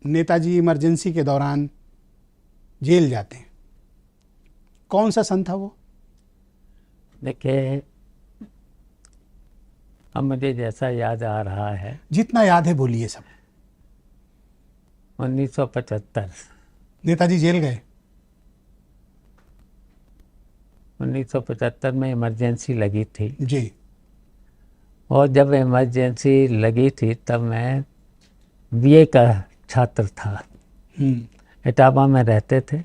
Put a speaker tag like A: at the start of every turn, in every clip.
A: Netaji emergency के दौरान jail जाते हैं, कौन सा सन था वो?
B: देखिए, अब मुझे जैसा याद आ रहा है,
A: जितना याद है बोलिए सब।
B: 1975।
A: नेताजी जेल गए
B: 1975 में इमरजेंसी लगी थी
A: जी।
B: और जब इमरजेंसी लगी थी तब मैं बीए का छात्र था। इटावा में रहते थे,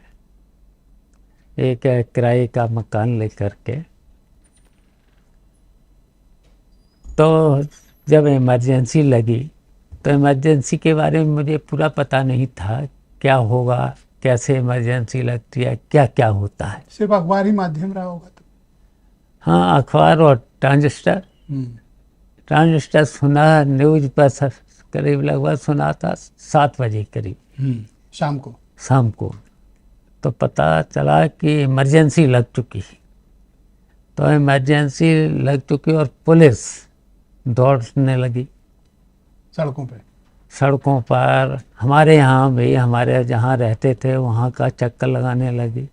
B: एक किराए का मकान लेकर के। तो जब इमरजेंसी लगी तो इमरजेंसी के बारे में मुझे पूरा पता नहीं था, क्या होगा, कैसे इमरजेंसी लगती है, क्या क्या होता है।
A: सिर्फ अखबारी माध्यम रहा होगा तो।
B: हाँ, अखबार और ट्रांजिस्टर। ट्रांजिस्टर सुना, न्यूज पर करीब लगभग सुना था 7 बजे करीब
A: शाम को।
B: तो पता चला कि इमरजेंसी लग चुकी। तो इमरजेंसी लग चुकी और पुलिस दौड़ने लगी सड़कों पर। हमारे यहाँ भी, हमारे जहाँ रहते थे वहाँ का चक्कर लगाने लगी।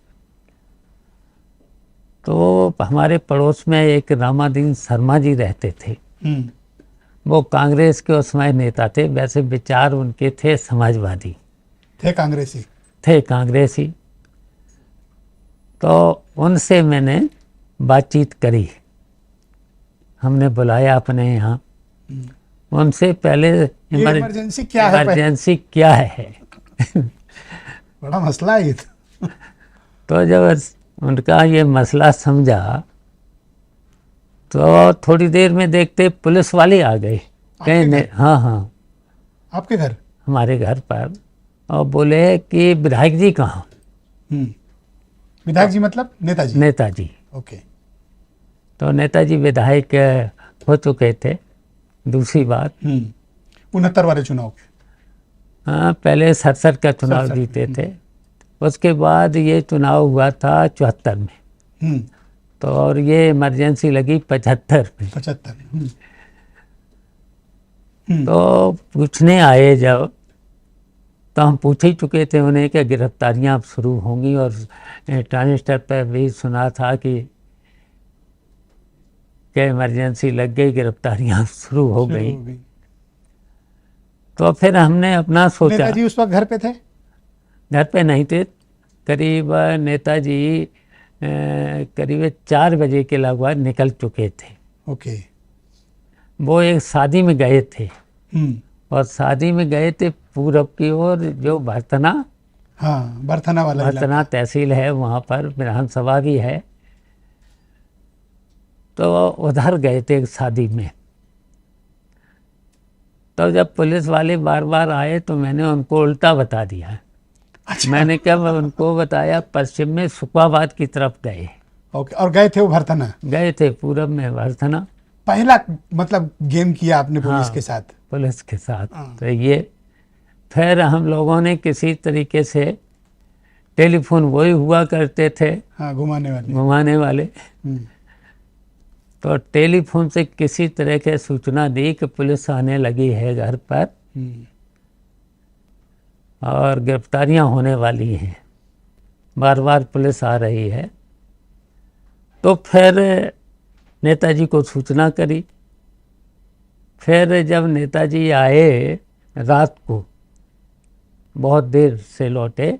B: तो हमारे पड़ोस में एक रामादीन शर्मा जी रहते थे। वो कांग्रेस के उस समय नेता थे, वैसे विचार उनके थे समाजवादी,
A: थे कांग्रेसी।
B: तो उनसे मैंने बातचीत करी, हमने बुलाया अपने यहाँ। उनसे पहले
A: इमरजेंसी
B: क्या है
A: बड़ा मसला है ये
B: तो जब उनका ये मसला समझा तो थोड़ी देर में देखते पुलिस वाले आ गए। हाँ,
A: आपके घर?
B: हमारे घर पर। और बोले कि विधायक जी कहाँ?
A: विधायक जी मतलब
B: नेताजी।
A: ओके।
B: तो नेताजी विधायक हो चुके थे। दूसरी बात
A: 69 वाले चुनाव के।
B: हाँ, पहले 67 का चुनाव जीते थे। उसके बाद ये चुनाव हुआ था 74 में। तो और ये इमरजेंसी लगी 75 में।
A: 75।
B: तो पूछने आए जब, तो हम पूछ ही चुके थे उन्हें कि गिरफ्तारियां अब शुरू होंगी। और ट्रांजिस्टर पर भी सुना था कि इमरजेंसी लग गई, गिरफ्तारियां शुरू हो गई। तो फिर हमने अपना सोचा।
A: नेताजी उस वक्त घर पे थे?
B: घर पे नहीं थे। करीब नेताजी करीब 4 बजे के लगभग निकल चुके थे।
A: ओके।
B: वो एक शादी में गए थे और शादी में गए थे पूरब की ओर, जो भरतना,
A: हाँ, भरतना
B: तहसील है, वहाँ पर विधानसभा भी है। तो उधर गए थे शादी में। तो जब पुलिस वाले बार बार आए तो मैंने उनको उल्टा बता दिया।
A: अच्छा।
B: मैंने क्या उनको बताया, पश्चिम में सुखवाबाद की तरफ गए।
A: ओके। और गए थे वो भरतना?
B: गए थे पूरब में भरतना।
A: पहला मतलब गेम किया आपने पुलिस
B: हाँ,
A: के साथ?
B: पुलिस के साथ। तो ये फिर हम लोगों ने किसी तरीके से टेलीफोन, वही हुआ करते थे,
A: हाँ, घुमाने वाले।
B: तो टेलीफोन से किसी तरह के सूचना दी कि पुलिस आने लगी है घर पर और गिरफ्तारियां होने वाली हैं, बार बार पुलिस आ रही है। तो फिर नेताजी को सूचना करी। फिर जब नेताजी आए रात को, बहुत देर से लौटे,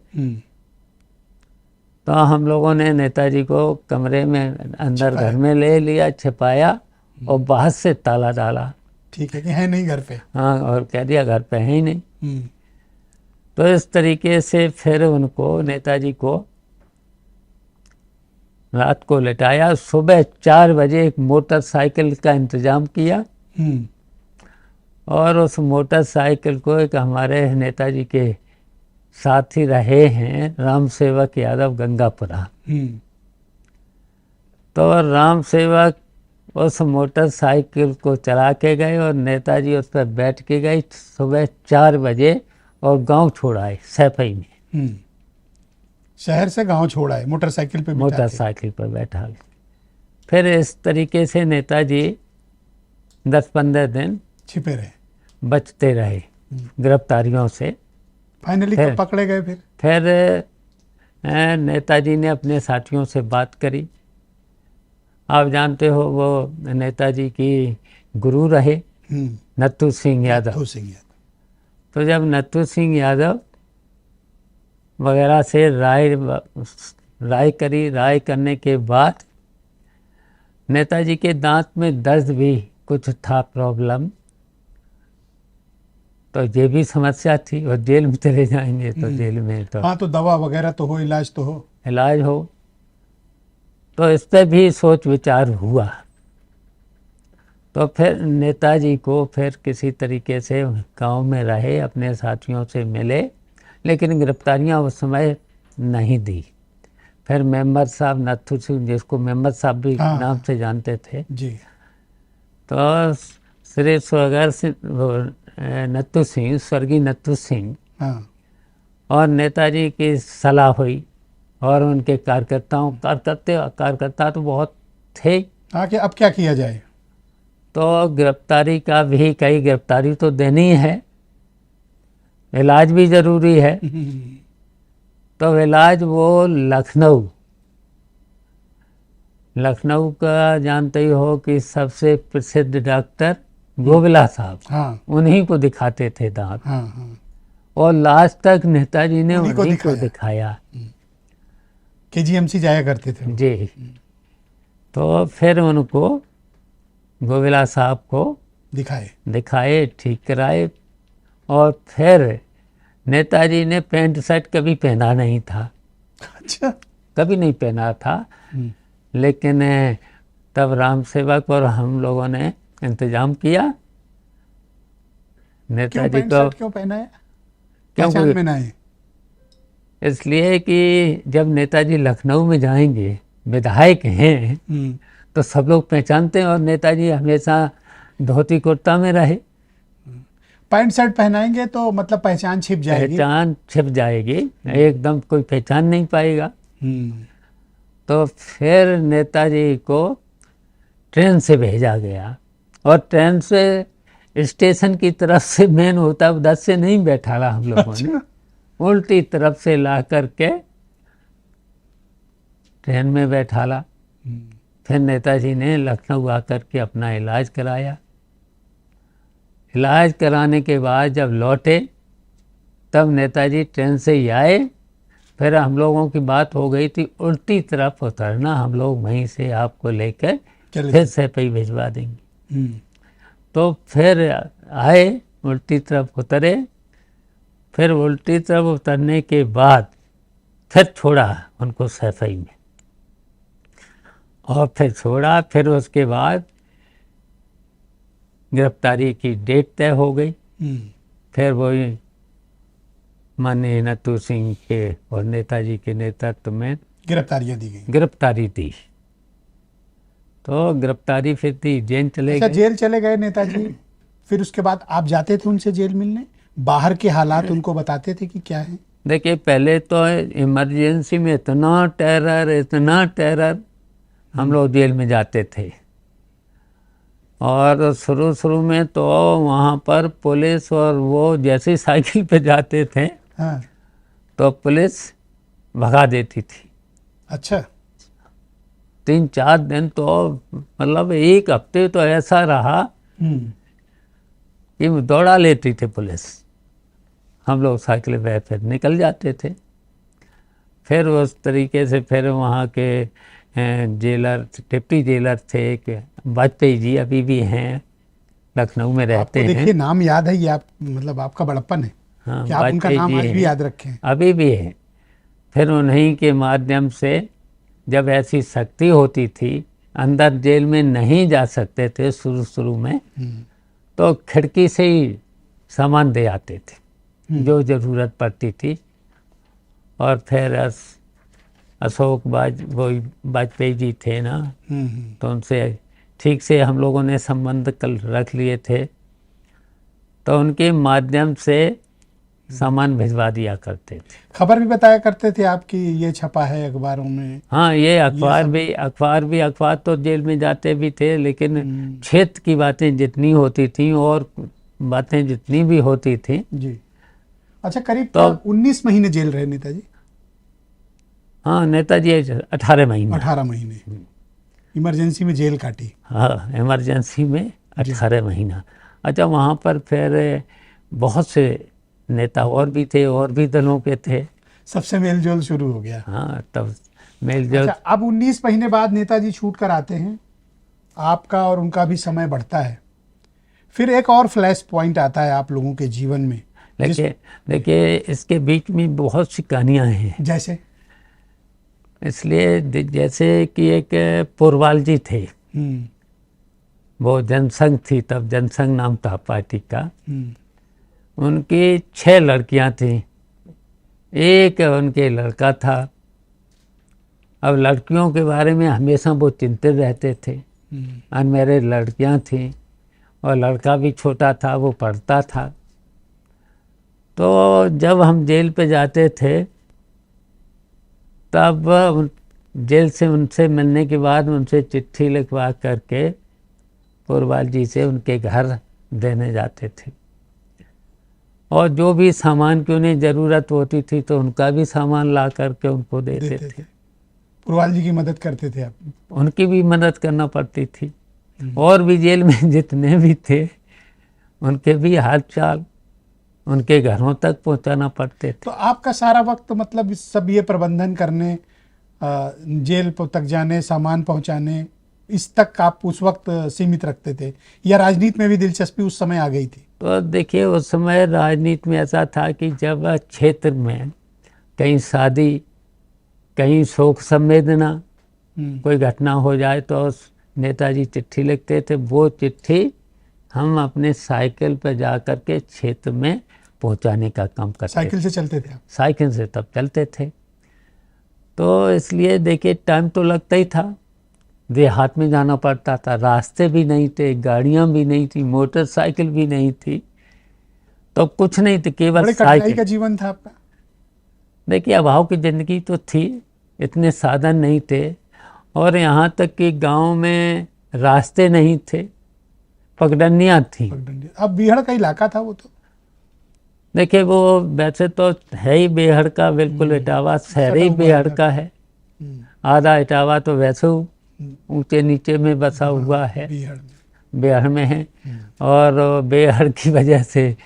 B: तो हम लोगों ने नेताजी को कमरे में अंदर घर में ले लिया, छिपाया और बाहर से ताला डाला।
A: ठीक है कि है नहीं घर पे।
B: हाँ, और कह दिया घर पे है ही नहीं। तो इस तरीके से फिर उनको, नेताजी को रात को लेटाया। सुबह 4 बजे एक मोटरसाइकिल का इंतजाम किया और उस मोटरसाइकिल को एक हमारे नेताजी के साथ ही रहे हैं राम सेवक यादव गंगापुरा। तो राम सेवक उस मोटरसाइकिल को चला के गए और नेताजी उस पर बैठ के गए सुबह 4 बजे और गांव छोड़ आए सैफई में।
A: शहर से गांव छोड़ आए मोटरसाइकिल पर
B: बैठा। फिर इस तरीके से नेताजी 10-15 दिन
A: छिपे रहे,
B: बचते रहे गिरफ्तारियों से।
A: फाइनली कब पकड़े गए फिर?
B: फिर नेताजी ने अपने साथियों से बात करी। आप जानते हो वो नेताजी की गुरु रहे नत्थू सिंह यादव। तो जब नत्थू सिंह यादव वगैरह से राय करी, राय करने के बाद नेताजी के दांत में दर्द भी कुछ था प्रॉब्लम, तो ये भी समस्या थी। और जेल में चले जाएंगे तो जेल में तो
A: हाँ, तो दवा वगैरह तो हो, इलाज तो हो।
B: इलाज हो, तो इस पर भी सोच विचार हुआ। तो फिर नेताजी को फिर किसी तरीके से गांव में रहे, अपने साथियों से मिले, लेकिन गिरफ्तारियां उस समय नहीं दी। फिर मेंबर साहब नत्थू सिंह, जिसको मेंबर साहब भी नाम से जानते थे
A: जी,
B: तो श्री नत्थू सिंह, स्वर्गीय नत्थू सिंह और नेताजी की सलाह हुई और उनके कार्यकर्ता तो बहुत थे।
A: कि अब क्या किया जाए?
B: तो गिरफ्तारी का भी, कई गिरफ्तारी तो देनी है, इलाज भी जरूरी है। तो इलाज वो लखनऊ का जानते ही हो कि सबसे प्रसिद्ध डॉक्टर गोविला साहब, उन्हीं को दिखाते थे दांत। और लास्ट तक नेताजी ने उन्हीं को दिखाया।
A: KGMC जाया करते थे
B: जी। तो फिर उनको गोविला साहब को दिखाए, ठीक कराए। और फिर नेताजी ने पैंट शर्ट कभी पहना नहीं था।
A: अच्छा,
B: कभी नहीं पहना था। लेकिन तब राम सेवक और हम लोगों ने इंतजाम किया। नेताजी को
A: क्यों पहनाया?
B: क्यों
A: में ना है?
B: इसलिए कि जब नेताजी लखनऊ में जाएंगे, विधायक हैं, तो सब लोग पहचानते हैं। और नेताजी हमेशा धोती कुर्ता में रहे।
A: पैंट शर्ट पहनाएंगे तो मतलब पहचान छिप
B: जाएगी, एकदम कोई पहचान नहीं पाएगा। तो फिर नेताजी को ट्रेन से भेजा गया। और ट्रेन से स्टेशन की तरफ से मेन होता, उधर से नहीं बैठाला हम लोगों ने, उल्टी तरफ से ला करके ट्रेन में बैठाला। फिर नेताजी ने लखनऊ आकर के अपना इलाज कराया। इलाज कराने के बाद जब लौटे, तब नेताजी ट्रेन से ही आए। फिर हम लोगों की बात हो गई थी उल्टी तरफ उतरना, हम लोग वहीं से आपको लेकर फिर सैपई भिजवा देंगे। तो फिर आए, उल्टी तरफ उतरे। फिर उल्टी तरफ उतरने के बाद फिर छोड़ा उनको सैपई में, और फिर छोड़ा। फिर उसके बाद गिरफ्तारी की डेट तय हो गई। फिर वही माननीय नत्थू सिंह के और नेताजी के नेतृत्व में गिरफ्तारी दी। तो गिरफ्तारी फिर थी, जेल चले गए।
A: जेल चले गए नेताजी। फिर उसके बाद आप जाते थे उनसे जेल मिलने? बाहर के हालात उनको बताते थे कि क्या है?
B: देखिए, पहले तो इमरजेंसी में इतना टेरर हम लोग जेल में जाते थे। और शुरू में तो वहाँ पर पुलिस और वो जैसे साइकिल पे जाते थे, तो पुलिस भगा देती थी।
A: अच्छा।
B: 3-4 दिन तो मतलब एक हफ्ते तो ऐसा रहा कि दौड़ा लेती थी पुलिस। हम लोग साइकिल पे फिर निकल जाते थे। फिर उस तरीके से फिर वहाँ के जेलर, डिप्टी जेलर थे कि वाजपेयी जी अभी भी हैं, लखनऊ में रहते हैं।
A: देखिए, नाम याद है ये, आप मतलब आपका बड़प्पन है।
B: हाँ,
A: कि आप उनका नाम आज भी याद रखें।
B: अभी भी है। फिर उन्हीं के माध्यम से जब ऐसी सख्ती होती थी, अंदर जेल में नहीं जा सकते थे शुरू में, तो खिड़की से ही सामान दे आते थे जो ज़रूरत पड़ती थी। और फिर अशोक वाजपेयी जी थे ना, तो उनसे ठीक से हम लोगों ने संबंध रख लिए थे। तो उनके माध्यम से सामान भिजवा दिया करते थे।
A: खबर भी बताया करते थे आपकी, ये छपा है अखबारों में।
B: हाँ, ये अखबार तो जेल में जाते भी थे, लेकिन क्षेत्र की बातें जितनी होती थी और बातें जितनी भी होती थी
A: जी। अच्छा, करीब
B: तो
A: 19 महीने जेल रहे नेताजी।
B: हाँ, नेताजी 18 महीने।
A: 18 महीने इमरजेंसी में जेल काटी।
B: हाँ, इमरजेंसी में
A: जी।
B: 18 महीना। अच्छा, वहाँ पर फिर बहुत से नेता और भी थे, और भी दलों के थे।
A: सबसे मेल जोल शुरू हो गया।
B: हाँ, तब मेल जोल।
A: अच्छा, अब 19 महीने बाद नेताजी छूट कर आते हैं, आपका और उनका भी समय बढ़ता है। फिर एक और फ्लैश पॉइंट आता है आप लोगों के जीवन में।
B: देखिए इसके बीच में बहुत सी कहानियाँ हैं।
A: जैसे
B: इसलिए जैसे कि एक पुरवाल जी थे, वो जनसंघ थी, तब जनसंघ नाम था पार्टी का। उनकी 6 लड़कियां थीं, एक उनके लड़का था। अब लड़कियों के बारे में हमेशा वो चिंतित रहते थे। अनमैरिड लड़कियां थीं और लड़का भी छोटा था, वो पढ़ता था। तो जब हम जेल पे जाते थे तब जेल से उनसे मिलने के बाद उनसे चिट्ठी लिखवा करके पुरवाल जी से उनके घर देने जाते थे, और जो भी सामान की उन्हें ज़रूरत होती थी तो उनका भी सामान ला करके उनको देते थे।
A: पुरवाल जी की मदद करते थे आप?
B: उनकी भी मदद करना पड़ती थी, और भी जेल में जितने भी थे उनके भी हाल चाल उनके घरों तक पहुंचाना पड़ते थे।
A: तो आपका सारा वक्त मतलब इस सब ये प्रबंधन करने, जेल तक जाने, सामान पहुंचाने, इस तक आप उस वक्त सीमित रखते थे, या राजनीति में भी दिलचस्पी उस समय आ गई थी?
B: तो देखिए, उस समय राजनीति में ऐसा था कि जब क्षेत्र में कहीं शादी, कहीं शोक संवेदना, कोई घटना हो जाए तो नेताजी चिट्ठी लिखते थे। वो चिट्ठी हम अपने साइकिल पर जा कर के क्षेत्र में पहुंचाने का काम करते थे।
A: साइकिल से चलते थे आप?
B: साइकिल से तब चलते थे। तो इसलिए देखिए टाइम तो लगता ही था, देहात में जाना पड़ता था, रास्ते भी नहीं थे, गाड़ियां भी नहीं थी, मोटरसाइकिल भी नहीं थी, तो कुछ नहीं थे, केवल
A: बड़े कठिनाई
B: साइकिल।
A: का जीवन था आपका?
B: देखिए, अभाव की ज़िंदगी तो थी, इतने साधन नहीं थे, और यहाँ तक कि गांव में रास्ते नहीं थे, पगडंडियाँ थी।
A: अब बीहड़ का इलाका था वो तो?
B: देखिए, वो वैसे तो है ही बेहड़ का, बिल्कुल इटावा शहर ही बेहड़ का है। आधा इटावा तो वैसे ऊंचे नीचे में बसा हुआ है, बेहड़ में है। और बेहड़ की वजह से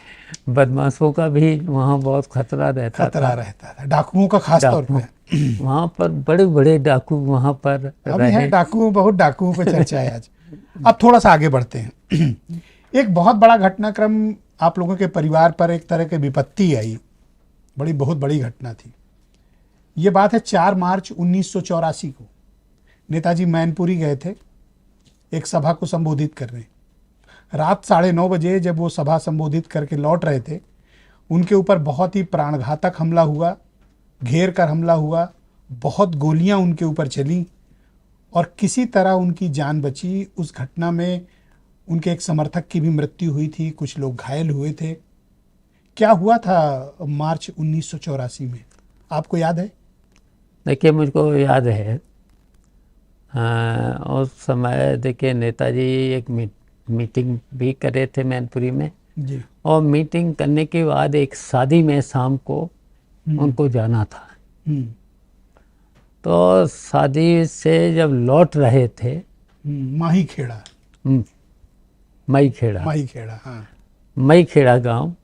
B: बदमाशों का भी वहाँ बहुत खतरा रहता
A: था, डाकुओं का खास तौर पे।
B: वहाँ पर बड़े बड़े डाकू वहाँ पर
A: अभी है डाकू, बहुत डाकुओं पे चर्चा है आज। अब थोड़ा सा आगे बढ़ते हैं। एक बहुत बड़ा घटनाक्रम आप लोगों के परिवार पर, एक तरह की विपत्ति आई, बहुत बड़ी घटना थी। ये बात है 4 मार्च 1984 को। नेताजी मैनपुरी गए थे एक सभा को संबोधित करने। रात 9:30 बजे जब वो सभा संबोधित करके लौट रहे थे, उनके ऊपर बहुत ही प्राणघातक हमला हुआ, घेर कर हमला हुआ, बहुत गोलियां उनके ऊपर चली और किसी तरह उनकी जान बची। उस घटना में उनके एक समर्थक की भी मृत्यु हुई थी, कुछ लोग घायल हुए थे। क्या हुआ था मार्च 1984 में, आपको याद है?
B: देखिए, मुझको याद है। उस समय देखिए नेताजी एक मीटिंग भी करे थे मैनपुरी में
A: जी।
B: और मीटिंग करने के बाद एक शादी में शाम को उनको जाना था। तो शादी से जब लौट रहे थे,
A: माही खेड़ा, हाँ,
B: मई खेड़ा गांव,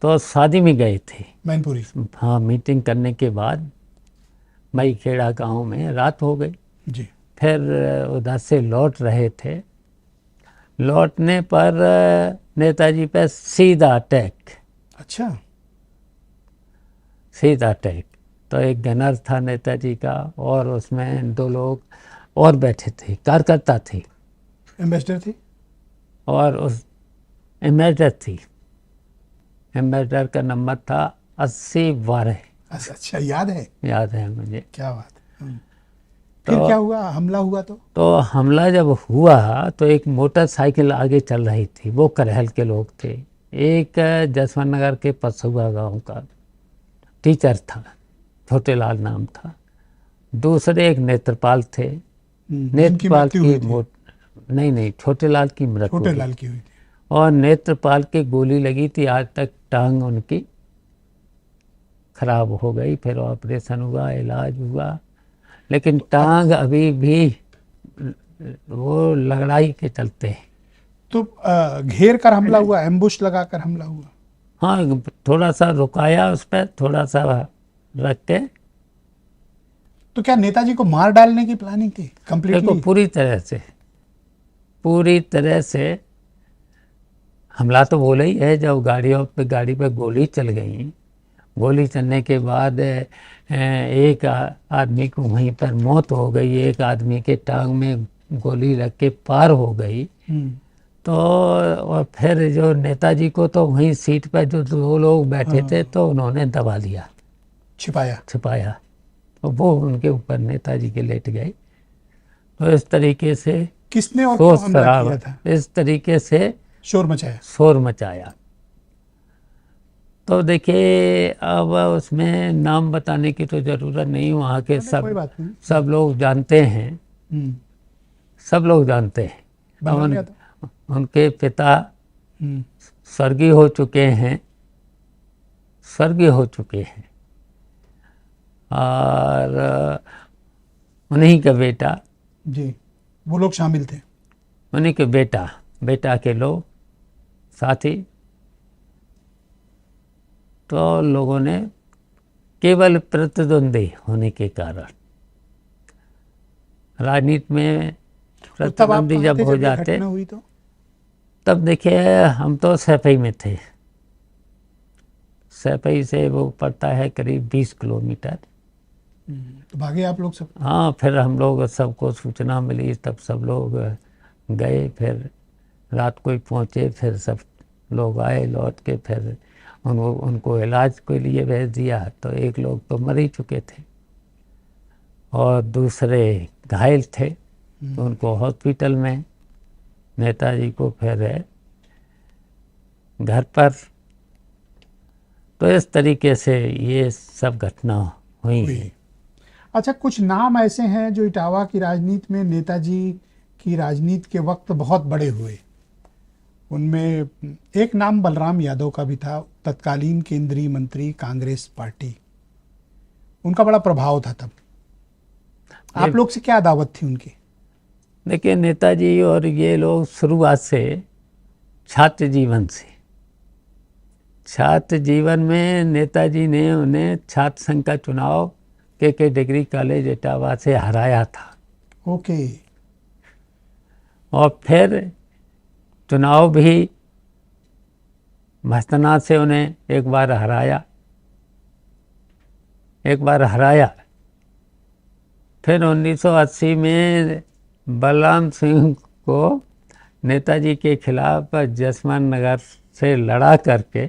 B: तो शादी में गए थे
A: मैनपुरी।
B: हाँ, मीटिंग करने के बाद मई खेड़ा गांव में रात हो गई
A: जी।
B: फिर उधर से लौट रहे थे। लौटने पर नेताजी पे सीधा अटैक।
A: अच्छा।
B: सीधा अटैक। तो एक गनर था नेताजी का, और उसमें 2 लोग और बैठे थे, कार्यकर्ता थे,
A: एम्बेसडर थी,
B: और उस एम्बेसडर थी। एम्बेसडर का नंबर था 8012।
A: अच्छा, याद है
B: मुझे।
A: क्या बात है। फिर क्या हुआ, हमला हुआ?
B: तो हमला जब हुआ तो एक मोटरसाइकिल आगे चल रही थी, वो करहल के लोग थे। एक जसवंत नगर के पसुआ गांव का टीचर था, छोटे लाल नाम था। दूसरे एक नेत्रपाल थे। नेत्रपाल की नहीं, छोटे लाल की मृत्यु हुई थी। और नेत्रपाल की गोली लगी थी, आज तक टांग उनकी खराब हो गई, फिर ऑपरेशन हुआ, इलाज हुआ, लेकिन टांग अभी भी वो लड़ाई के चलते हैं।
A: तो घेर कर हमला हुआ, एम्बुश लगाकर हमला हुआ?
B: हाँ, थोड़ा सा रुकाया, उस पर थोड़ा सा रख के।
A: तो क्या नेताजी को मार डालने की प्लानिंग थी
B: देखो,
A: कंप्लीटली?
B: पूरी तरह से हमला तो बोला ही है। जब गाड़ी पे गोली चल गई, गोली चलने के बाद एक आदमी को वहीं पर मौत हो गई, एक आदमी के टांग में गोली लग के पार हो गई। तो और फिर जो नेताजी को तो वहीं सीट पर जो दो लोग बैठे थे, तो उन्होंने दबा लिया, छिपाया, तो वो उनके ऊपर नेताजी के लेट गए। तो इस तरीके से
A: किसने और क्यों हमला किया था?
B: इस तरीके से
A: शोर मचाया।
B: तो देखिए, अब उसमें नाम बताने की तो जरूरत नहीं, वहाँ के सब लोग जानते हैं, सब लोग जानते हैं। उनके पिता स्वर्गीय हो चुके हैं, और उन्हीं का बेटा
A: जी, वो लोग शामिल थे,
B: उन्हीं के बेटा के लोग साथी। तो लोगों ने केवल प्रतिद्वंदी होने के कारण, राजनीति में प्रतिद्वंदी जब हो जाते,
A: हुई तो
B: तब देखिए हम तो सैफई में थे। सैफई से वो पड़ता है करीब 20 किलोमीटर।
A: तो भागे आप लोग सब?
B: हाँ, फिर हम लोग सबको सूचना मिली, तब सब लोग गए, फिर रात को ही पहुँचे, फिर सब लोग आए लौट के, फिर उनको इलाज के लिए भेज दिया। तो एक लोग तो मर ही चुके थे और दूसरे घायल थे, तो उनको हॉस्पिटल में, नेताजी को फिर घर पर। तो इस तरीके से ये सब घटना हुई।
A: अच्छा, कुछ नाम ऐसे हैं जो इटावा की राजनीति में नेताजी की राजनीति के वक्त बहुत बड़े हुए। उनमें एक नाम बलराम यादव का भी था, तत्कालीन केंद्रीय मंत्री कांग्रेस पार्टी। उनका बड़ा प्रभाव था तब। आप लोग से क्या अदावत थी उनकी?
B: देखिए, नेताजी और ये लोग शुरुआत से छात्र जीवन में नेताजी ने उन्हें छात्र संघ का चुनाव के डिग्री कॉलेज इटावा से हराया था।
A: ओके।
B: और फिर चुनाव भी मस्तनाथ से उन्हें एक बार हराया। फिर 1980 में बलराम सिंह को नेताजी के खिलाफ जसवंत नगर से लड़ा करके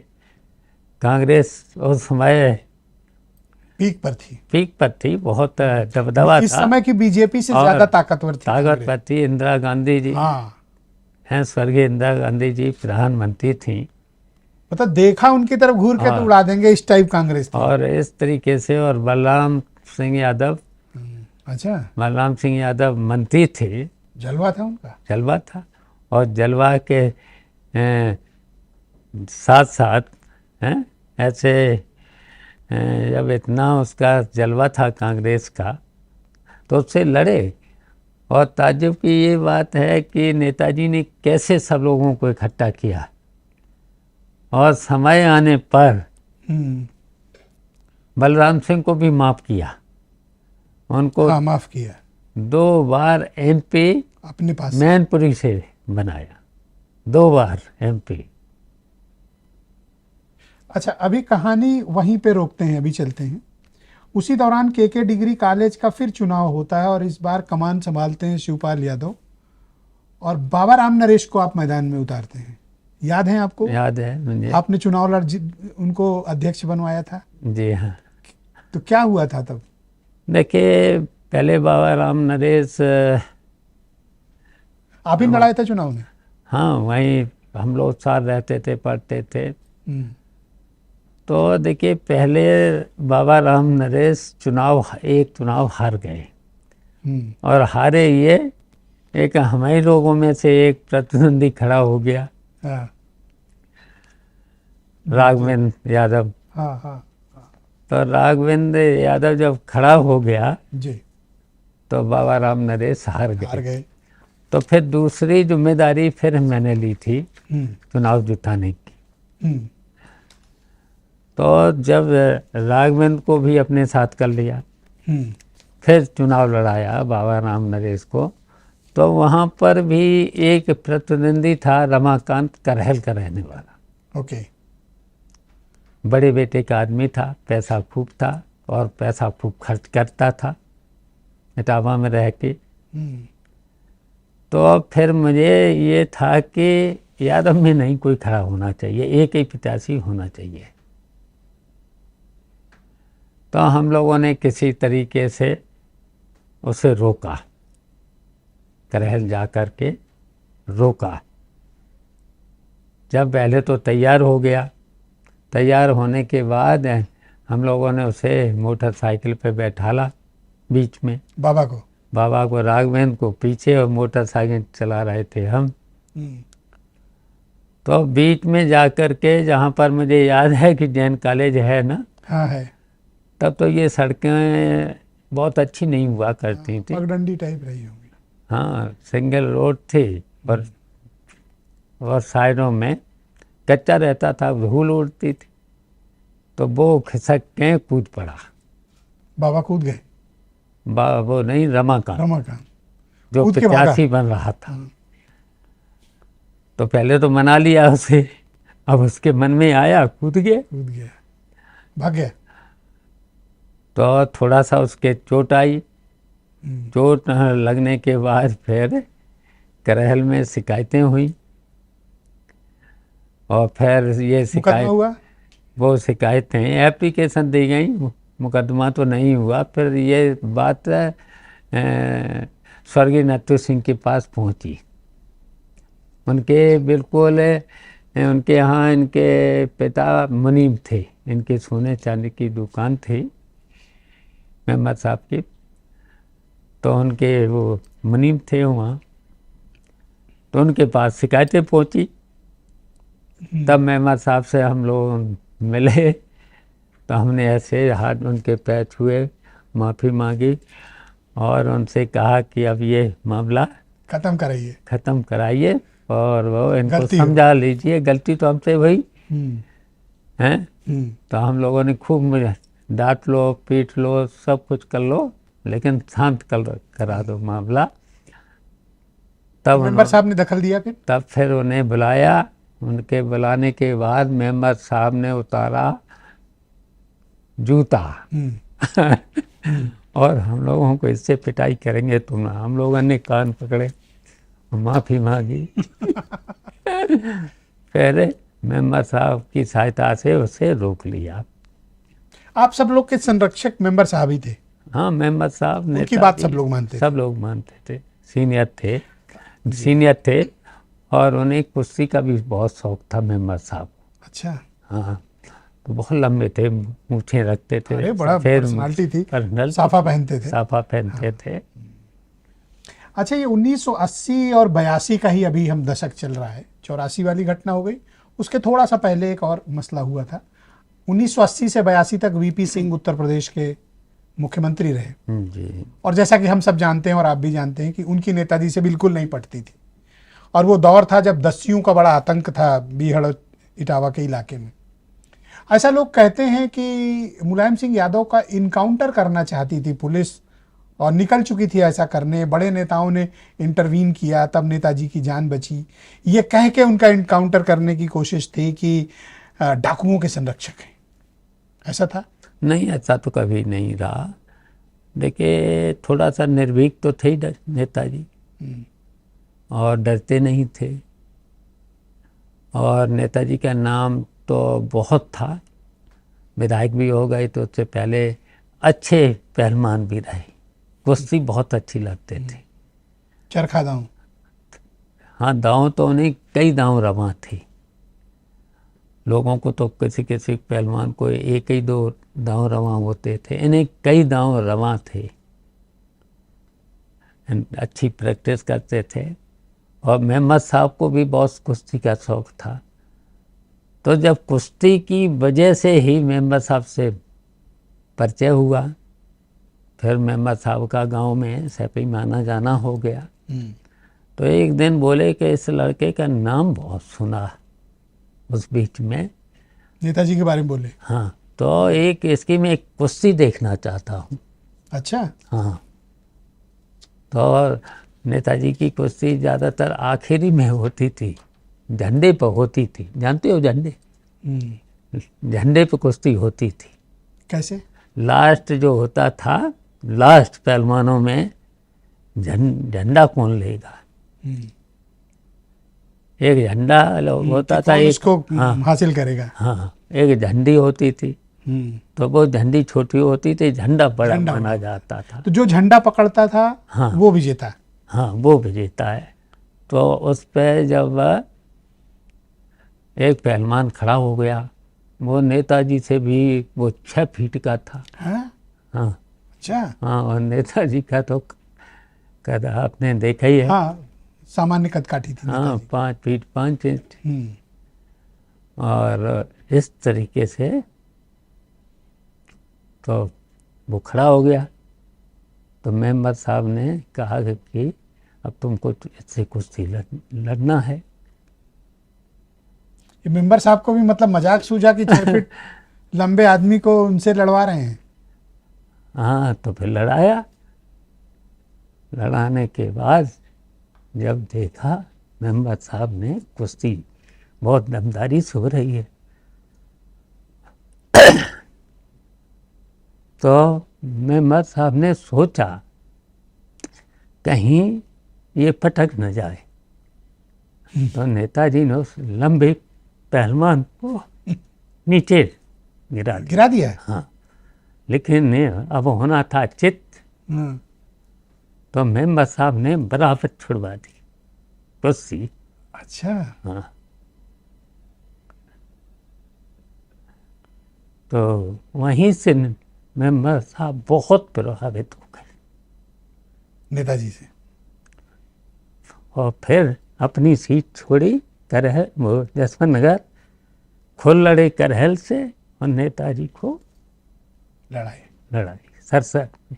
B: कांग्रेस उस समय
A: पीक पर थी,
B: बहुत दबदबा था।
A: इस समय की बीजेपी से ज्यादा ताकतवर
B: थी। इंदिरा गांधी जी हैं, स्वर्गीय इंदिरा गांधी जी प्रधानमंत्री थी।
A: मतलब देखा उनकी तरफ घूर के तो उड़ा देंगे, इस टाइप कांग्रेस थी।
B: और इस तरीके से, और बलराम सिंह यादव मंत्री थे।
A: जलवा था उनका,
B: जलवा था। और जलवा के साथ साथ ऐसे जब इतना उसका जलवा था कांग्रेस का, तो उससे लड़े। और ताज्जुब की ये बात है कि नेताजी ने कैसे सब लोगों को इकट्ठा किया, और समय आने पर बलराम सिंह को भी माफ़ किया। उनको
A: माफ़ किया।
B: 2 बार MP
A: अपने पास
B: मैनपुरी से बनाया, 2 बार MP।
A: अच्छा, अभी कहानी वहीं पे रोकते हैं, अभी चलते हैं। उसी दौरान KK डिग्री कॉलेज का फिर चुनाव होता है, और इस बार कमान संभालते हैं शिवपाल यादव, और बाबा राम नरेश को आप मैदान में उतारते हैं। याद है आपको?
B: याद है मुझे।
A: आपने चुनाव उनको अध्यक्ष बनवाया था?
B: जी हाँ।
A: तो क्या हुआ था तब?
B: देखिए, पहले बाबा राम नरेश
A: आप ही लड़ाए थे चुनाव में?
B: हाँ, वहीं हम लोग साथ रहते थे, पढ़ते थे। तो देखिए, पहले बाबा राम नरेश चुनाव हार गए, और हारे ये एक हमारे लोगों में से एक प्रतिद्वंदी खड़ा हो गया, राघवेंद्र यादव। तो राघवेंद्र यादव जब खड़ा हो गया
A: जी,
B: तो बाबा राम नरेश हार
A: हार
B: गए।
A: गए।
B: तो फिर दूसरी जिम्मेदारी फिर मैंने ली थी
A: हम्म,
B: चुनाव जुटाने की।
A: हम्म,
B: तो जब राघवेंद्र को भी अपने साथ कर लिया,
A: हम्म,
B: फिर चुनाव लड़ाया बाबा राम नरेश को, तो वहाँ पर भी एक प्रतिद्वंदी था रमाकांत करहल का रहने वाला।
A: ओके।
B: बड़े बेटे का आदमी था, पैसा खूब था और पैसा खूब खर्च करता था इटावा में रह के।
A: हम्म,
B: तो अब फिर मुझे ये था कि यादव में नहीं कोई खड़ा होना चाहिए, एक ही प्रत्याशी होना चाहिए। तो हम लोगों ने किसी तरीके से उसे रोका, करहल जा कर के रोका। जब पहले तो तैयार हो गया, तैयार होने के बाद हम लोगों ने उसे मोटरसाइकिल पे बैठाला बीच में,
A: बाबा को
B: राघवेंद्र को पीछे और मोटरसाइकिल चला रहे थे हम।
A: हम्म,
B: तो बीच में जा कर के, जहाँ पर मुझे याद है कि जैन कॉलेज है ना,
A: हाँ है,
B: तब तो ये सड़कें बहुत अच्छी नहीं हुआ करती थी।
A: पगडंडी टाइप रही होंगी।
B: हाँ, सिंगल रोड थी और साइडों में कच्चा रहता था, धूल उड़ती थी। तो वो खिसक के कूद पड़ा।
A: बाबा कूद गए।
B: वो नहीं, रमाकांत
A: रमाकांत
B: जो
A: कूद के भागा।
B: प्रत्याशी बन रहा था।
A: हाँ।
B: तो पहले तो मना लिया उसे, अब उसके मन में आया, कूद गया।
A: भाग गया।
B: तो थोड़ा सा उसके चोट आई।
A: हम्म,
B: चोट लगने के बाद फिर करहल में शिकायतें हुई और फिर ये
A: मुकदमा
B: शिकायत,
A: हुआ।
B: वो शिकायतें एप्लीकेशन दी गई, मुकदमा तो नहीं हुआ। फिर ये बात स्वर्गीय नत्थू सिंह के पास पहुंची। उनके बिल्कुल उनके यहाँ इनके पिता मुनीम थे, इनके सोने चांदी की दुकान थी मेम्बर साहब की। तो उनके वो मुनीम थे वहाँ, तो उनके पास शिकायतें पहुंची। तब मेम्बर साहब से हम लोग मिले, तो हमने ऐसे हाथ उनके पैर छुए, माफ़ी मांगी और उनसे कहा कि अब ये मामला ख़त्म कराइए और वो इनको समझा लीजिए, गलती तो हमसे हुई है। तो हम लोगों ने खूब मुझे डांट लो, पीट लो, सब कुछ कर लो, लेकिन शांत करा दो मामला। तब
A: मेंबर साहब ने दखल दिया।
B: तब फिर उन्हें बुलाया। उनके बुलाने के बाद मेंबर साहब ने उतारा जूता और हम लोगों को इससे पिटाई करेंगे तुम। हम लोगों ने कान पकड़े, माफ़ी मांगी। फिर मेंबर साहब की सहायता से उसे रोक लिया।
A: आप सब लोग के संरक्षक मेंबर साहब ही थे?
B: हाँ, मेंबर साहब ने
A: उनकी बात सब लोग मानते थे?
B: सब लोग मानते थे, सीनियर थे और उन्हें कुश्ती का भी बहुत शौक था मेंबर साहब।
A: अच्छा।
B: हाँ, तो बहुत लंबे थे, मूछें रखते थे,
A: अरे बड़ा पर्सनालिटी थी, साफा पहनते थे। अच्छा, ये 1980 और 82 का ही अभी हम दशक चल रहा है। 84 वाली घटना हो गई, उसके थोड़ा सा पहले एक और मसला हुआ था। 1980 से 82 तक वीपी सिंह उत्तर प्रदेश के मुख्यमंत्री रहे
B: जी।
A: और जैसा कि हम सब जानते हैं और आप भी जानते हैं कि उनकी नेताजी से बिल्कुल नहीं पटती थी। और वो दौर था जब दस्युओं का बड़ा आतंक था बीहड़ इटावा के इलाके में। ऐसा लोग कहते हैं कि मुलायम सिंह यादव का इनकाउंटर करना चाहती थी पुलिस और निकल चुकी थी ऐसा करने। बड़े नेताओं ने इंटरवीन किया, तब नेताजी की जान बची। ये कह के उनका इनकाउंटर करने की कोशिश थी कि डाकुओं के संरक्षक हैं। ऐसा था?
B: नहीं, ऐसा तो कभी नहीं रहा। देखिए, थोड़ा सा निर्भीक तो थे नेताजी और डरते नहीं थे। और नेताजी का नाम तो बहुत था, विधायक भी हो गए तो उससे पहले अच्छे पहलवान भी रहे, कुश्ती बहुत अच्छी लगते थे।
A: चरखा दांव?
B: हाँ, दांव तो उन्हें कई दांव रवां थे। लोगों को तो किसी पहलवान को एक ही दो दांव रवां होते थे, इन्हें कई दांव रवां थे। अच्छी प्रैक्टिस करते थे और मेहमद साहब को भी बहुत कुश्ती का शौक था। तो जब कुश्ती की वजह से ही मेंबर साहब से परिचय हुआ। फिर मेंबर साहब का गांव में सैपी माना जाना हो गया। तो एक दिन बोले कि इस लड़के का नाम बहुत सुना उस बीच में।
A: नेताजी के बारे में बोले?
B: हाँ, तो एक इसकी मैं एक कुश्ती देखना चाहता हूँ।
A: अच्छा।
B: हाँ, तो नेताजी की कुश्ती ज़्यादातर आखिरी में होती थी, झंडे पर होती थी। जानते हो झंडे? झंडे पर कुश्ती होती थी।
A: कैसे?
B: लास्ट जो होता था, लास्ट पहलवानों में झंडा कौन लेगा, एक झंडा होता था, एक
A: उसको हासिल करेगा।
B: हाँ, एक झंडी होती थी। तो वो झंडी छोटी होती थी, झंडा बड़ा माना जाता था।
A: तो जो झंडा पकड़ता था,
B: हाँ,
A: वो विजेता।
B: हाँ, वो विजेता है। तो उस पे जब एक पहलवान खड़ा हो गया, वो नेताजी से भी वो 6 फीट का था।
A: हाँ?
B: हाँ,
A: अच्छा।
B: हाँ, और नेताजी का तो कद आपने देखा ही है।
A: हाँ, सामान्य कद काठी थी।
B: हाँ, 5 फीट 5 इंच। और इस तरीके से तो वो खड़ा हो गया। तो मेंबर साहब ने कहा कि अब तुमको इससे कुश्ती लड़ना है।
A: ये मेंबर साहब को भी मतलब मजाक सूझा कि 6 फीट लंबे आदमी को उनसे लड़वा रहे हैं।
B: हाँ, तो फिर लड़ाया। लड़ाने के बाद जब देखा मेंबर साहब ने कुश्ती बहुत दमदारी से हो रही है, तो मेंबर साहब ने सोचा कहीं ये पटक न जाए। तो नेताजी ने उस लंबे पहलवान को नीचे गिरा
A: दिया।
B: हाँ, लेकिन अब होना था चित। तो मेंबर साहब ने बराबर छुड़वा दी कुश्ती।
A: अच्छा।
B: हाँ, तो वहीं से मेंबर साहब बहुत प्रभावित हो गए
A: नेताजी से,
B: और फिर अपनी सीट छोड़ी करहल, वो जसवंत नगर, खुद लड़े करहल से और नेताजी को लड़ाई सरसठ में।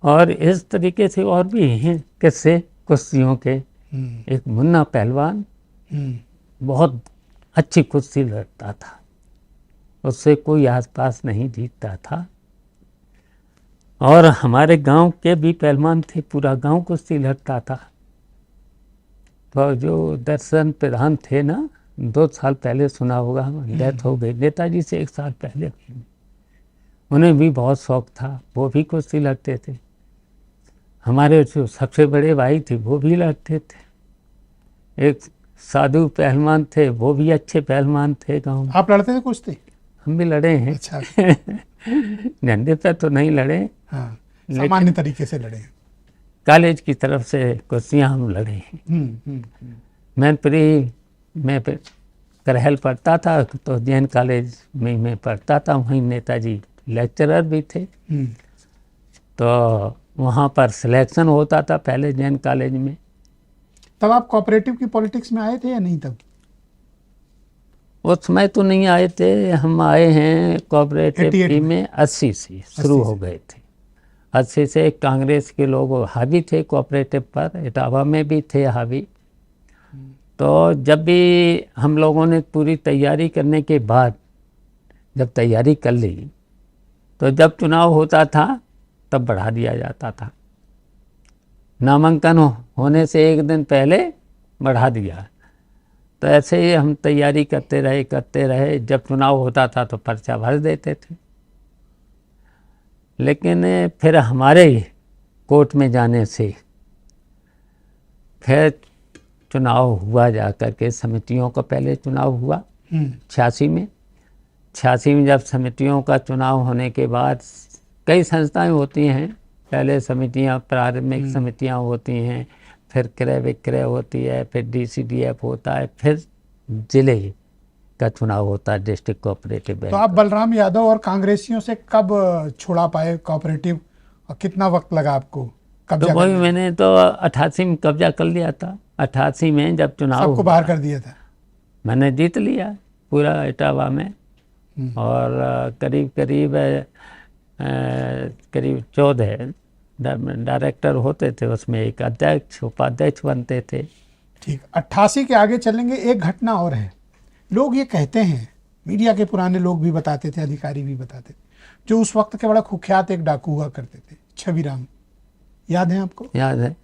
B: और इस तरीके से और भी हैं किस्से कुश्तियों के। एक मुन्ना पहलवान बहुत अच्छी कुश्ती लड़ता था, उससे कोई आसपास नहीं जीतता था। और हमारे गांव के भी पहलवान थे, पूरा गांव कुश्ती लड़ता था। तो जो दर्शन प्रधान थे ना, 2 साल पहले सुना होगा, डेथ हो गई, नेताजी से 1 साल पहले। उन्हें भी बहुत शौक था, वो भी कुश्ती लड़ते थे। हमारे जो सबसे बड़े भाई थे वो भी लड़ते थे। एक साधु पहलवान थे, वो भी अच्छे पहलवान थे गांव में।
A: आप लड़ते थे कुश्ती?
B: हम भी लड़े हैं।
A: अच्छा।
B: झंडे पे तो नहीं लड़े।
A: हाँ, सामान्य तरीके से लड़े।
B: कॉलेज की तरफ से कुश्तियाँ हम लड़े हैं। मैनपुरी में करहल पढ़ता था, तो जैन कॉलेज में मैं पढ़ता था, वहीं नेताजी लेक्चरर भी थे। तो वहाँ पर सिलेक्शन होता था पहले जैन कॉलेज में।
A: तब आप कोऑपरेटिव की पॉलिटिक्स में आए थे या नहीं? तब
B: उस समय तो नहीं आए थे, हम आए हैं कोऑपरेटिव में 80 से शुरू हो गए थे। 80 से कांग्रेस के लोग हावी थे कोऑपरेटिव पर, इटावा में भी थे हावी। तो जब भी हम लोगों ने पूरी तैयारी करने के बाद जब तैयारी कर ली, तो जब चुनाव होता था तब बढ़ा दिया जाता था। नामांकन होने से 1 दिन पहले बढ़ा दिया। तो ऐसे ही हम तैयारी करते रहे। जब चुनाव होता था तो पर्चा भर देते थे। लेकिन फिर हमारे कोर्ट में जाने से फिर चुनाव हुआ, जा कर के समितियों का पहले चुनाव हुआ 86 में। 86 में जब समितियों का चुनाव होने के बाद कई संस्थाएं होती हैं, पहले समितियां, प्रारंभिक समितियां होती हैं, फिर क्रय विक्रय होती है, फिर DCDF होता है, फिर जिले का चुनाव होता है, डिस्ट्रिक्ट कोऑपरेटिव बैंक।
A: तो आप बलराम यादव और कांग्रेसियों से कब छुड़ा पाए कोऑपरेटिव, और कितना वक्त लगा आपको कब्जा?
B: तो वही मैंने तो 88 में कब्जा कर लिया था। 88 में जब चुनाव
A: सबको बाहर कर दिया था।
B: मैंने जीत लिया पूरा इटावा में। और करीब करीब करीब 14 डायरेक्टर होते थे, उसमें एक अध्यक्ष उपाध्यक्ष बनते थे।
A: ठीक, 88 के आगे चलेंगे। एक घटना और है, लोग ये कहते हैं, मीडिया के पुराने लोग भी बताते थे, अधिकारी भी बताते थे, जो उस वक्त के बड़ा कुख्यात एक डाकू हुआ करते थे, छविराम, याद है आपको?
B: याद है।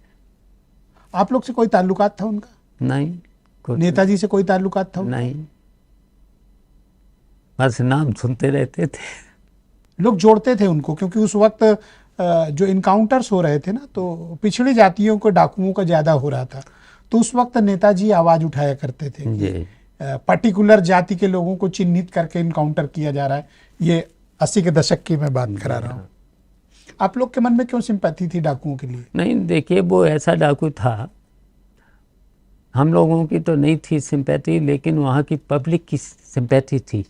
A: आप लोग से कोई ताल्लुकात था उनका?
B: नहीं, कुछ
A: नेताजी से कोई ताल्लुकात था उनका?
B: नहीं, बस नाम सुनते रहते थे।
A: लोग जोड़ते थे उनको, क्योंकि उस वक्त जो इनकाउंटर्स हो रहे थे ना, तो पिछड़ी जातियों को डाकुओं का ज़्यादा हो रहा था, तो उस वक्त नेताजी आवाज़ उठाया करते थे कि पर्टिकुलर जाति के लोगों को चिन्हित करके इनकाउंटर किया जा रहा है। ये 80 के दशक की मैं बात करा रहा हूँ। आप लोग के मन में क्यों सिंपैथी थी डाकुओं के लिए?
B: नहीं, देखिए वो ऐसा डाकू था, हम लोगों की तो नहीं थी सिंपैथी, लेकिन वहाँ की पब्लिक की सिंपैथी थी।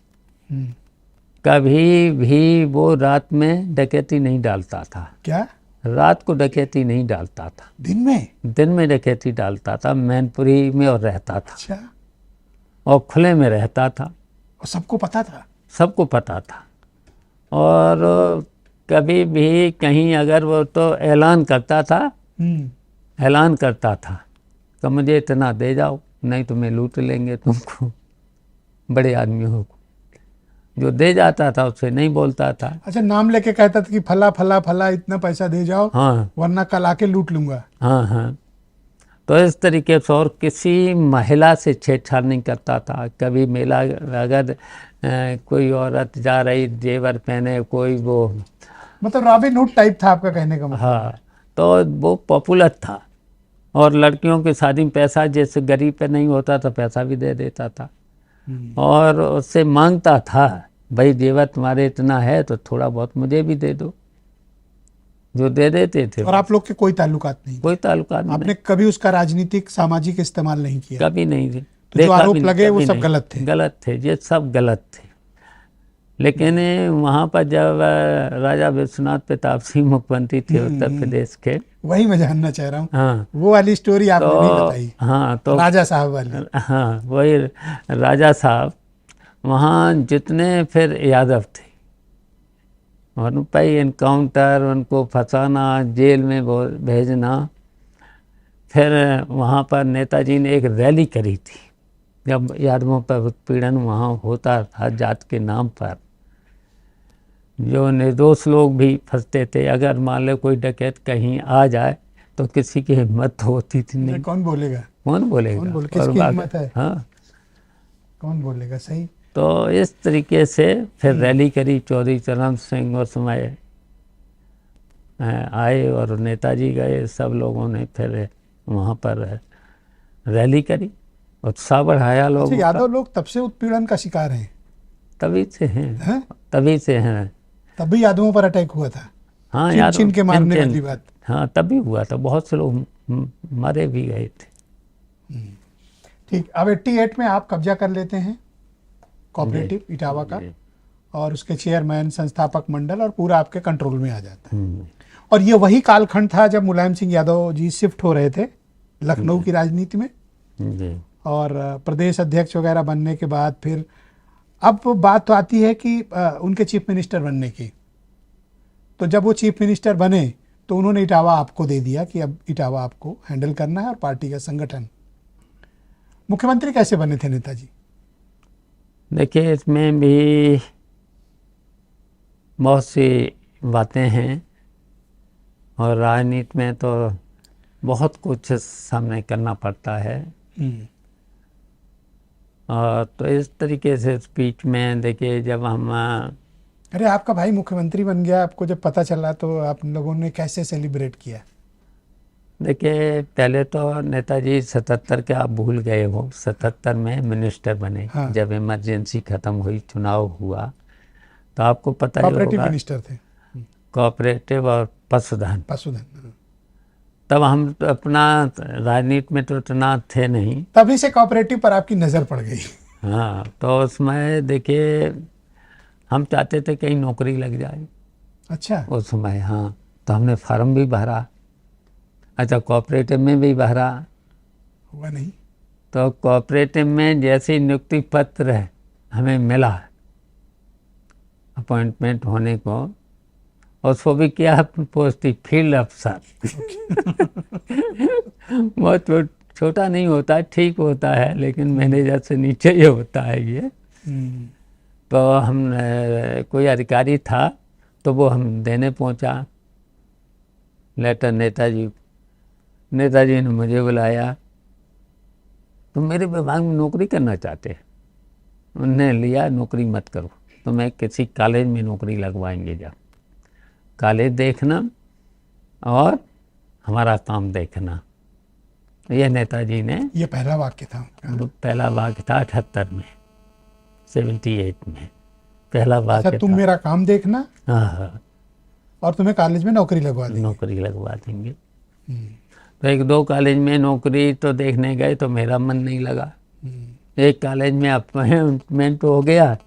B: कभी भी वो रात में डकैती नहीं डालता था।
A: क्या?
B: रात को डकैती नहीं डालता था,
A: दिन में
B: डकैती डालता था, मैनपुरी में और रहता था।
A: अच्छा।
B: और खुले में रहता था,
A: और सबको पता था?
B: सबको पता था। और कभी भी कहीं अगर वो तो ऐलान करता था, कि मुझे इतना दे जाओ, नहीं तो मैं लूट लेंगे तुमको, बड़े आदमियों को। जो दे जाता था उससे नहीं बोलता था।
A: अच्छा, नाम लेके कहता था कि फला फला फला इतना पैसा दे जाओ,
B: हाँ,
A: वरना कल आके लूट लूंगा।
B: हाँ हाँ। तो इस तरीके से, और किसी महिला से छेड़छाड़ नहीं करता था। कभी मेला अगर कोई औरत जा रही जेवर पहने, कोई वो,
A: मतलब रॉबिन हुड टाइप था आपका कहने का मतलब?
B: हाँ, तो वो पॉपुलर था। और लड़कियों की शादी में पैसा, जैसे गरीब पे नहीं होता तो पैसा भी दे देता था। और उससे मांगता था, भाई जेवर तुम्हारे इतना है तो थोड़ा बहुत मुझे भी दे दो, जो दे देते थे।
A: और आप लोग के कोई ताल्लुकात नहीं?
B: कोई ताल्लुकात नहीं।
A: आपने कभी उसका राजनीतिक सामाजिक इस्तेमाल नहीं किया?
B: कभी नहीं थी।
A: तो जो आरोप लगे वो सब गलत थे?
B: गलत थे, ये सब गलत थे। लेकिन वहाँ पर जब राजा विश्वनाथ प्रताप सिंह मुख्यमंत्री थे उत्तर प्रदेश के,
A: वही मैं जानना चाह रहा हूँ।
B: हाँ,
A: वो वाली स्टोरी आपने नहीं बताई।
B: हाँ, तो
A: राजा साहब वाली।
B: हाँ, वही राजा साहब, वहाँ जितने फिर यादव थे, उन पर इनकाउंटर, उनको फंसाना, जेल में भेजना। फिर वहाँ पर नेताजी ने एक रैली करी थी, जब यादवों पर उत्पीड़न वहाँ होता था जात के नाम पर। जो निर्दोष लोग भी फंसते थे, अगर मान लो कोई डकैत कहीं आ जाए तो किसी की हिम्मत होती थी नहीं।
A: कौन बोलेगा?
B: किसकी
A: हिम्मत है?
B: हाँ,
A: कौन बोलेगा? सही।
B: तो इस तरीके से फिर रैली करी, चौधरी चरण सिंह उस समय आए और नेताजी गए, सब लोगों ने फिर वहाँ पर रैली करी, उत्साह बढ़ाया लोग।
A: यादव लोग तब से उत्पीड़न का शिकार हैं?
B: तभी से हैं, तभी से हैं।
A: तभी यादवों पर अटैक हुआ था?
B: हाँ,
A: यादव चिन के मारने वाली बात।
B: हाँ, तभी हुआ था, बहुत से लोग मारे भी गए थे।
A: ठीक, अब 88 में आप कब्जा कर लेते हैं कोऑपरेटिव इटावा का, और उसके चेयरमैन, संस्थापक मंडल और पूरा आपके कंट्रोल में आ जाता है। और ये वही कालखंड था जब मुलायम सिंह यादव जी शिफ्ट हो रहे थे लखनऊ की राजनीति में, और प्रदेश अध्यक्ष वगैरह बनने के बाद फिर अब बात तो आती है कि उनके चीफ मिनिस्टर बनने की। तो जब वो चीफ मिनिस्टर बने तो उन्होंने इटावा आपको दे दिया कि अब इटावा आपको हैंडल करना है और पार्टी का संगठन। मुख्यमंत्री कैसे बने थे नेताजी?
B: देखिए, इसमें भी बहुत सी बातें हैं, और राजनीति में तो बहुत कुछ सामने करना पड़ता है। और तो इस तरीके से स्पीच में देखिए, जब हम,
A: अरे आपका भाई मुख्यमंत्री बन गया, आपको जब पता चला तो आप लोगों ने कैसे सेलिब्रेट किया?
B: देखिए, पहले तो नेताजी 77 के आप भूल गए हो, 77 में मिनिस्टर बने। हाँ। जब इमरजेंसी खत्म हुई, चुनाव हुआ, तो आपको पता ही होगा,
A: कोऑपरेटिव मिनिस्टर थे,
B: कोऑपरेटिव और पशुधन। तब हम तो अपना राजनीति में तो इतना थे नहीं,
A: तभी से कोऑपरेटिव पर आपकी नज़र पड़ गई।
B: हाँ, तो उसमें देखिए हम चाहते थे कहीं नौकरी लग जाए।
A: अच्छा।
B: उस समय, हाँ, तो हमने फार्म भी भरा। अच्छा, कोऑपरेटिव में भी भरा,
A: हुआ नहीं।
B: तो कोऑपरेटिव में जैसे नियुक्ति पत्र हमें मिला, अपॉइंटमेंट होने को, और उसको भी क्या पोस्ट थी, फील्ड अफसर। बहुत छोटा नहीं होता, ठीक होता है, लेकिन मैनेजर से नीचे ही होता है ये। तो हम कोई अधिकारी था तो वो हम देने पहुंचा लेटर नेताजी ने मुझे बुलाया, तुम मेरे विभाग में नौकरी करना चाहते हैं? उन्होंने लिया, नौकरी मत करो, तुम्हें किसी कॉलेज में नौकरी लगवाएंगे, जब कॉलेज देखना और हमारा काम देखना। ये नेताजी ने,
A: ये पहला वाक्य था आपका?
B: पहला वाक्य था 78 में, 78 में पहला वाक्य।
A: अच्छा, तुम मेरा काम देखना,
B: हाँ,
A: और तुम्हें कॉलेज में नौकरी लगवा देंगे।
B: नौकरी लगवा देंगे। तो 1-2 कॉलेज में नौकरी तो देखने गए तो मेरा मन नहीं लगा। एक कॉलेज में अपॉइंटमेंट हो गया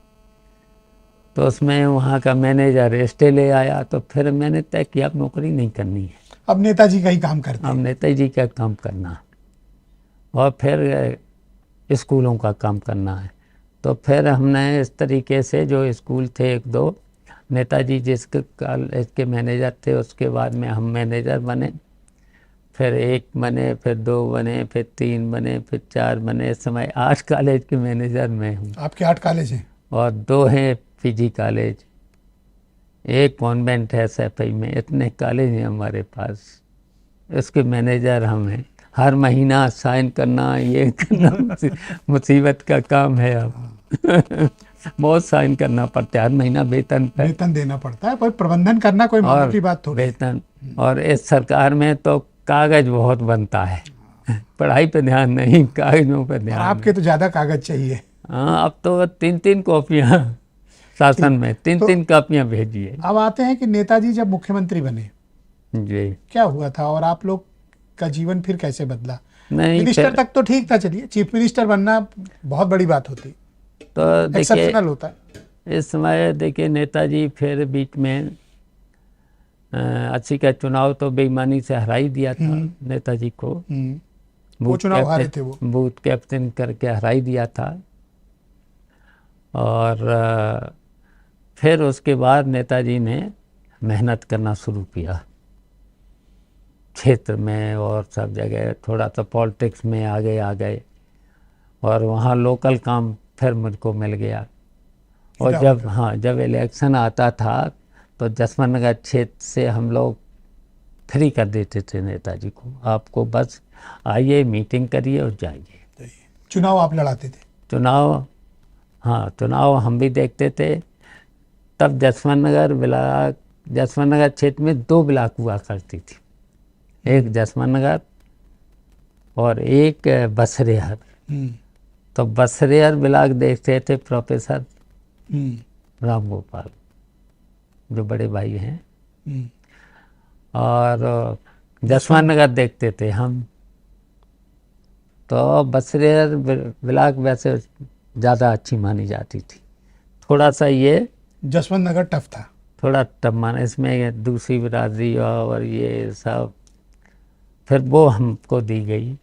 B: तो उसमें वहाँ का मैनेजर स्टे ले आया, तो फिर मैंने तय किया अब नौकरी नहीं करनी है,
A: अब नेताजी का ही काम करते
B: अब
A: हैं।
B: नेताजी का काम करना और फिर स्कूलों का काम करना है। तो फिर हमने इस तरीके से, जो स्कूल थे 1-2, नेताजी जिसके कॉलेज के मैनेजर थे, उसके बाद में हम मैनेजर बने, फिर 1 बने, फिर 2 बने, फिर 3 बने, फिर 4 बने। इस समय 8 कॉलेज के मैनेजर मैं हूँ।
A: आपके 8 कॉलेज हैं?
B: और 2 हैं पीजी कॉलेज, 1 कॉन्वेंट है सैफई में। इतने कॉलेज हैं हमारे पास, इसके मैनेजर हम हैं। हर महीना साइन करना, ये करना मुसीबत का काम है। अब बहुत साइन करना पड़ता है, हर महीना वेतन पे,
A: वेतन देना पड़ता है, पर प्रबंधन करना कोई मामूली बात थोड़ी है।
B: वेतन। और इस सरकार में तो कागज बहुत बनता है, पढ़ाई पे ध्यान नहीं, कागजों पे
A: और
B: ध्यान।
A: आपके तो ज्यादा कागज चाहिए।
B: हाँ, अब तो 3-3 कॉपियाँ शासन में, 3-3 कॉपियाँ भेजिए।
A: अब आते हैं कि नेताजी जब मुख्यमंत्री बने,
B: जी,
A: क्या हुआ था और आप लोग का जीवन फिर कैसे बदला?
B: नहीं
A: मिनिस्टर
B: फिर
A: तक तो ठीक था, चलिए, चीफ मिनिस्टर बनना बहुत बड़ी बात होती,
B: तो देखिए,
A: एक्सेप्शनल होता है।
B: इस समय देखिए नेताजी फिर बीच में 80 का चुनाव तो बेईमानी से हरा ही दिया था नेताजी को।
A: वो चुनाव हारे थे, वो
B: बूथ कैप्टन करके हरा ही दिया था। और फिर उसके बाद नेताजी ने मेहनत करना शुरू किया क्षेत्र में, और सब जगह थोड़ा सा पॉलिटिक्स में आगे आ गए, और वहाँ लोकल काम फिर मुझको मिल गया। और जब इलेक्शन आता था तो जसवंत नगर क्षेत्र से हम लोग फ्री कर देते थे नेताजी को, आपको बस आइए, मीटिंग करिए और जाइए।
A: चुनाव आप लड़ाते थे?
B: चुनाव हम भी देखते थे। तब जसवंत नगर क्षेत्र में 2 ब्लॉक हुआ करती थी, एक जसवंत नगर और एक बसरेहर। तो बसरेहर ब्लॉक देखते थे प्रोफेसर राम गोपाल, जो बड़े भाई हैं, और जसवंत नगर देखते थे हम। तो बसरेहर ब्लॉक वैसे ज़्यादा अच्छी मानी जाती थी, थोड़ा सा ये
A: जसवंत नगर टफ था,
B: थोड़ा टफ माना, इसमें दूसरी बिरादरी और ये सब, फिर वो हमको दी गई।